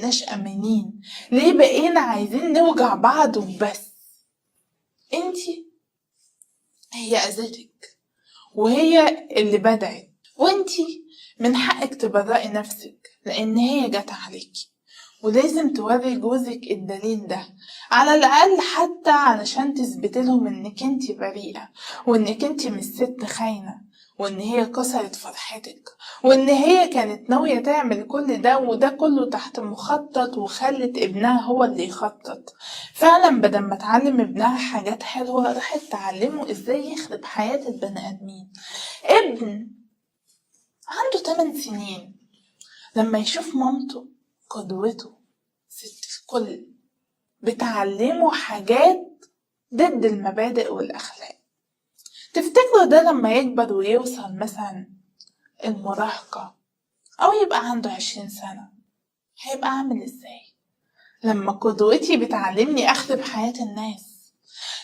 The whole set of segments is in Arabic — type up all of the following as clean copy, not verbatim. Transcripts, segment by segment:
مبقناش امنين؟ ليه بقينا عايزين نوجع بعض وبس؟ انتي هي اذتك وهي اللي بدعت، وانتي من حقك تبرئي نفسك لان هي جت عليكي. ولازم توري جوزك الدليل ده على الاقل، حتى علشان تثبتي لهم انك انتي بريئة، وانك انتي مش ست خاينة، وان هي كسرت فرحتك، وان هي كانت ناوية تعمل كل ده، وده كله تحت مخطط، وخلت ابنها هو اللي يخطط. فعلا بدل ما تعلم ابنها حاجات حلوة راحت تعلمه ازاي يخرب حياة البني ادمين. ابن عنده 8 سنين لما يشوف مامته قدوته ست الكل بتعلمه حاجات ضد المبادئ والأخلاق، تفتكروا ده لما يكبر ويوصل مثلا المراهقة أو يبقى عنده 20 سنة هيبقى عامل ازاي؟ لما قدوتي بتعلمني أخرب حياة الناس،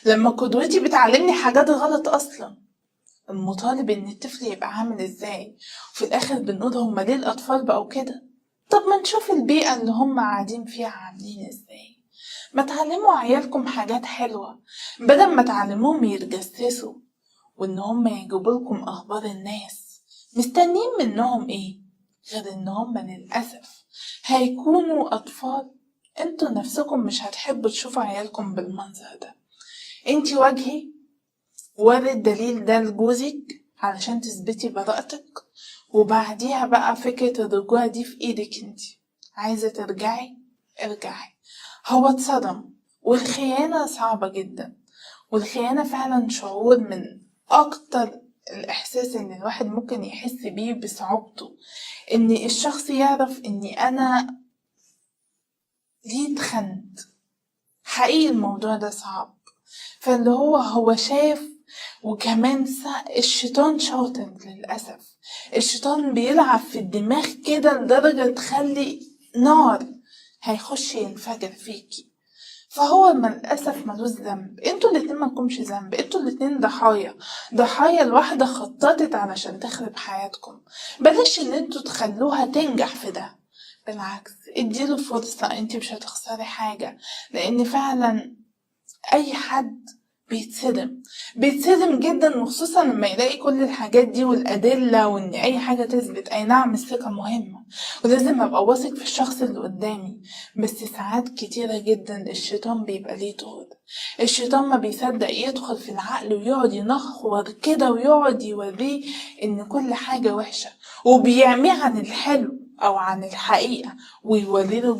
لما قدوتي بتعلمني حاجات غلط أصلا، المطالب إن الطفل يبقى عامل ازاي؟ وفي الآخر بنقول هما ليه الأطفال بقوا كده؟ طب ما نشوف البيئة اللي هم قاعدين فيها عاملين ازاي. ما تعلموا عيالكم حاجات حلوة بدل ما تعلموهم يتجسسوا وان هم يجيبوا لكم اخبار الناس. مستنين منهم ايه غير ان هم للأسف هيكونوا اطفال؟ انتوا نفسكم مش هتحبوا تشوفوا عيالكم بالمنظر ده. انتي واجهي وري الدليل ده لجوزك علشان تثبتي براءتك، وبعديها بقى فكرة الرجوع دي في ايدك انتي. عايزة ترجعي ارجعي. هو اتصدم، والخيانة صعبة جدا، والخيانة فعلا شعور من اكتر الاحساس ان الواحد ممكن يحس بيه بصعوبته، ان الشخص يعرف اني انا ليه اتخنت. حقيقي الموضوع ده صعب. فاللي هو شاف، وكمان الشيطان شاطر للأسف. الشيطان بيلعب في الدماغ كده لدرجة تخلي نار هيخش ينفجر فيكي. فهو للأسف ملوش ذنب، انتوا الاتنين ملكمش ذنب، انتوا الاتنين ضحايا الواحدة خططت علشان تخرب حياتكم. بلاش ان انتوا تخلوها تنجح في ده، بالعكس اديله فرصة، انتي مش هتخسري حاجة. لان فعلا اي حد بيتصدم جدا، وخصوصا لما يلاقي كل الحاجات دي والادله، وان اي حاجه تثبت. اي نعم الثقه مهمه، ولازم ابقى واثق في الشخص اللي قدامي، بس ساعات كتيره جدا الشيطان بيبقى ليه دور. الشيطان ما بيصدق يدخل في العقل ويقعد ينخور كده ويقعد يوريه ان كل حاجه وحشه، وبيعميه عن الحلو او عن الحقيقه، ويوريله